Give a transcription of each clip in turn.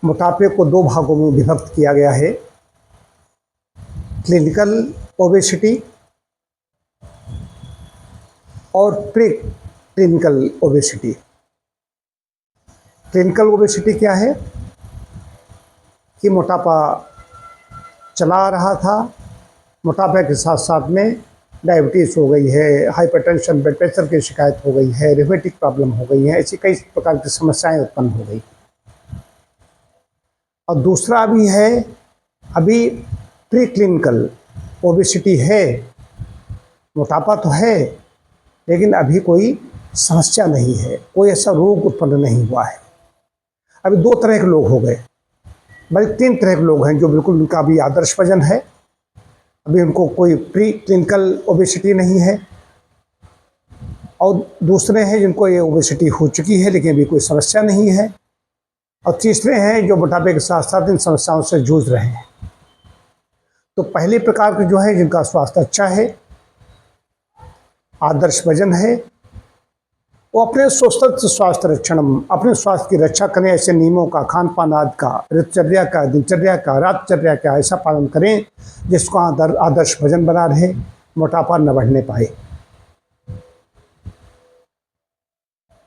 मोटापे को दो भागों में विभक्त किया गया है, क्लिनिकल ओबेसिटी और pre clinical obesity. Clinical obesity क्या है कि मोटापा चला रहा था, मोटापे के साथ साथ में डायबिटीज़ हो गई है, हाइपरटेंशन, ब्लड प्रेशर की शिकायत हो गई है, रिमेटिक प्रॉब्लम हो गई है, ऐसी कई प्रकार की समस्याएं उत्पन्न हो गई। और दूसरा भी है, अभी प्री क्लिनिकल ओबेसिटी है, मोटापा तो है लेकिन अभी कोई समस्या नहीं है, कोई ऐसा रोग उत्पन्न नहीं हुआ है। अभी दो तरह के लोग हो गए, बल्कि तीन तरह के लोग हैं जो बिल्कुल उनका अभी आदर्श वजन है, अभी उनको कोई प्री क्लिनिकल ओबेसिटी नहीं है, और दूसरे हैं जिनको ये ओबेसिटी हो चुकी है लेकिन अभी कोई समस्या नहीं है, और तीसरे हैं जो मोटापे के साथ साथ इन समस्याओं से जूझ रहे हैं। तो पहले प्रकार के जो है जिनका स्वास्थ्य अच्छा है, आदर्श वजन है, वो अपने स्वस्थ स्वास्थ्य रक्षण, अपने स्वास्थ्य की रक्षा करें, ऐसे नियमों का, खान पान आदि का, ऋतुचर्या का, दिनचर्या का, रातचर्या का ऐसा पालन करें जिसको आदर्श वजन बना रहे, मोटापा न बढ़ने पाए।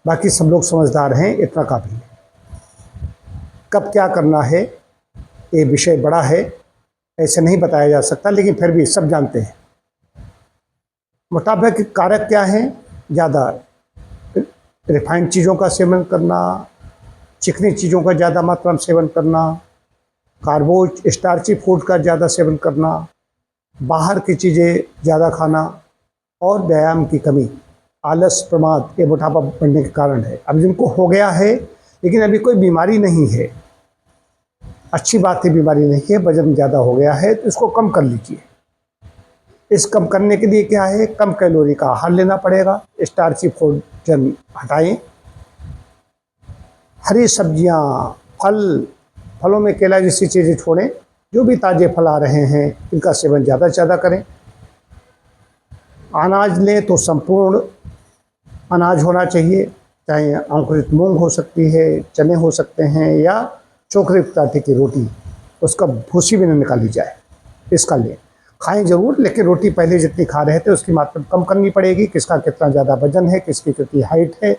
बाकी सब लोग समझदार हैं, इतना काफ़ी है। कब क्या करना है ये विषय बड़ा है, ऐसे नहीं बताया जा सकता, लेकिन फिर भी सब जानते हैं। मोटापे के कारक क्या हैं? ज़्यादा रिफाइंड चीज़ों का सेवन करना, चिकनी चीज़ों का ज़्यादा मात्रा में सेवन करना, कार्बोज स्टार्ची फूड का ज़्यादा सेवन करना, बाहर की चीज़ें ज़्यादा खाना और व्यायाम की कमी, आलस, प्रमाद, ये मोटापा बढ़ने के कारण है। अब जिनको हो गया है लेकिन अभी कोई बीमारी नहीं है, अच्छी बात है, बीमारी नहीं है, वजन ज़्यादा हो गया है तो इसको कम कर लीजिए। इस कम करने के लिए क्या है, कम कैलोरी का आहार लेना पड़ेगा, स्टार्ची भोजन हटाएं, हरी सब्जियां, फलों में केला जैसी चीज़ें छोड़ें, जो भी ताज़े फल आ रहे हैं इनका सेवन ज़्यादा से ज़्यादा करें। अनाज लें तो संपूर्ण अनाज होना चाहिए, चाहे अंकुरित मूंग हो सकती है, चने हो सकते हैं, या चोकरे आटे की रोटी, उसका भूसी भी न निकाली जाए, इसका लें। खाएं जरूर, लेकिन रोटी पहले जितनी खा रहे थे उसकी मात्रा कम करनी पड़ेगी। किसका कितना ज़्यादा वजन है, किसकी कितनी हाइट है,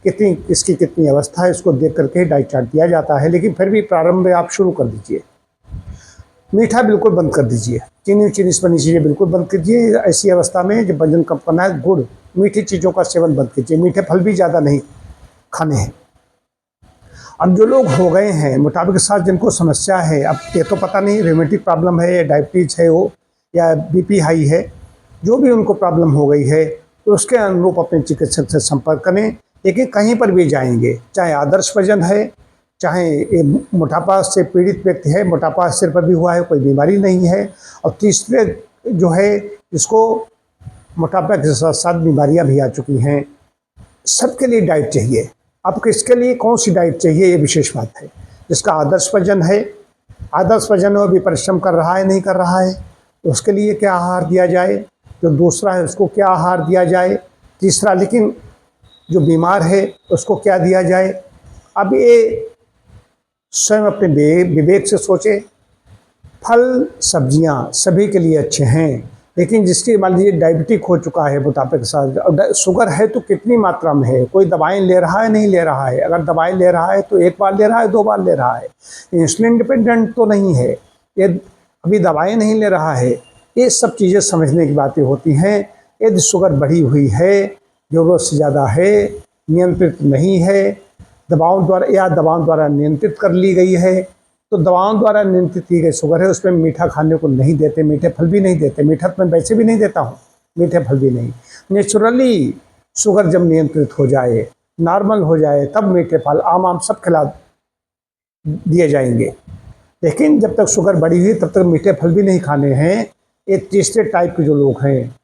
किसकी कितनी अवस्था है, इसको देख करके डाइट चार्ट दिया जाता है। लेकिन फिर भी प्रारंभ में आप शुरू कर दीजिए। मीठा बिल्कुल बंद कर दीजिए, चीनी से बनी चीज़ें बिल्कुल बंद कीजिए। ऐसी अवस्था में जब वजन कम करना है, गुड़, मीठी चीज़ों का सेवन बंद कीजिए, मीठे फल भी ज़्यादा नहीं खाने हैं। अब जो लोग हो गए हैं मोटापे के साथ, जिनको समस्या है, अब ये तो पता नहीं रिमेटिक प्रॉब्लम है या डायबिटीज़ है वो, या बीपी हाई है, जो भी उनको प्रॉब्लम हो गई है तो उसके अनुरूप अपने चिकित्सक से संपर्क करें। लेकिन कहीं पर भी जाएंगे, चाहे आदर्श वजन है, चाहे ये मोटापा से पीड़ित व्यक्ति है, मोटापा सिर पर भी हुआ है, कोई बीमारी नहीं है, और तीसरे जो है जिसको मोटापा के साथ साथ बीमारियां भी आ चुकी हैं, सबके लिए डाइट चाहिए। अब किसके लिए कौन सी डाइट चाहिए ये विशेष बात है। जिसका आदर्श वजन है, आदर्श वजन वो भी परिश्रम कर रहा है, नहीं कर रहा है, उसके लिए क्या आहार दिया जाए, जो दूसरा है उसको क्या आहार दिया जाए, तीसरा लेकिन जो बीमार है उसको क्या दिया जाए। अब ये स्वयं अपने विवेक से सोचे। फल सब्जियां सभी के लिए अच्छे हैं, लेकिन जिसकी मान लीजिए डायबिटिक हो चुका है मोटापे के साथ, शुगर है तो कितनी मात्रा में है, कोई दवाएं ले रहा है, नहीं ले रहा है, अगर दवाएं ले रहा है तो एक बार ले रहा है, दो बार ले रहा है, इंसुलिन डिपेंडेंट तो नहीं है, ये अभी दवाएं नहीं ले रहा है। ये सब चीज़ें समझने की बातें होती हैं। यदि शुगर बढ़ी हुई है, ज़रूरत से ज़्यादा है, नियंत्रित नहीं है, दवाओं द्वारा नियंत्रित कर ली गई है, तो दवाओं द्वारा नियंत्रित की गई शुगर है, उसमें मीठा खाने को नहीं देते, मीठे फल भी नहीं देते। मीठा तो मैं वैसे भी नहीं देता हूँ, मीठे फल भी नहीं। नेचुरली शुगर जब नियंत्रित हो जाए, नॉर्मल हो जाए, तब मीठे फल, आम सब खिला दिए जाएंगे। लेकिन जब तक शुगर बढ़ी हुई तब तक मीठे फल भी नहीं खाने हैं। एक तीसरे टाइप के जो लोग हैं,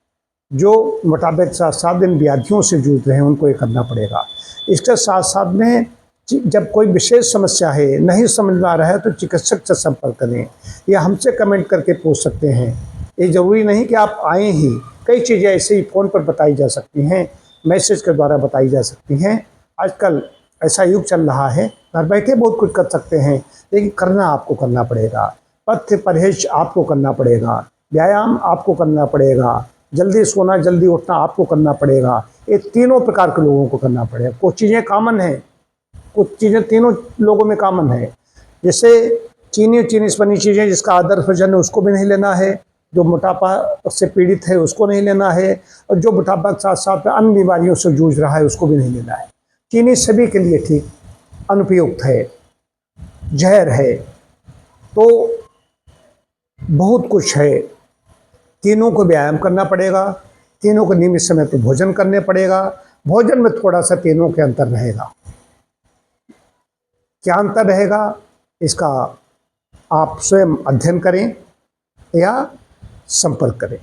जो मोटापे के साथ साथ इन व्याधियों से जूझ रहे हैं, उनको ये करना पड़ेगा। इसके साथ साथ में जब कोई विशेष समस्या है, नहीं समझ में आ रहा है, तो चिकित्सक से संपर्क करें, या हमसे कमेंट करके पूछ सकते हैं। ये ज़रूरी नहीं कि आप आएँ ही, कई चीज़ें ऐसे ही फ़ोन पर बताई जा सकती हैं, मैसेज के द्वारा बताई जा सकती हैं। आजकल ऐसा युग चल रहा है, घर बैठे बहुत कुछ कर सकते हैं, लेकिन करना आपको करना पड़ेगा। पथ्य परहेज आपको करना पड़ेगा, व्यायाम आपको करना पड़ेगा, जल्दी सोना जल्दी उठना आपको करना पड़ेगा। ये तीनों प्रकार के लोगों को करना पड़ेगा। कुछ चीज़ें कॉमन हैं, कुछ चीज़ें तीनों लोगों में कॉमन है। जैसे चीनी से बनी चीज़ें, जिसका आदर्श वजन है उसको भी नहीं लेना है, जो मोटापा से पीड़ित है उसको नहीं लेना है, और जो मोटापा के साथ साथ अन्य बीमारियों से जूझ रहा है उसको भी नहीं लेना है। चीनी सभी के लिए ठीक अनुपयुक्त है, जहर है। तो बहुत कुछ है, तीनों को व्यायाम करना पड़ेगा, तीनों को नियमित समय पर भोजन करने पड़ेगा। भोजन में थोड़ा सा तीनों के अंतर रहेगा। क्या अंतर रहेगा इसका आप स्वयं अध्ययन करें या संपर्क करें।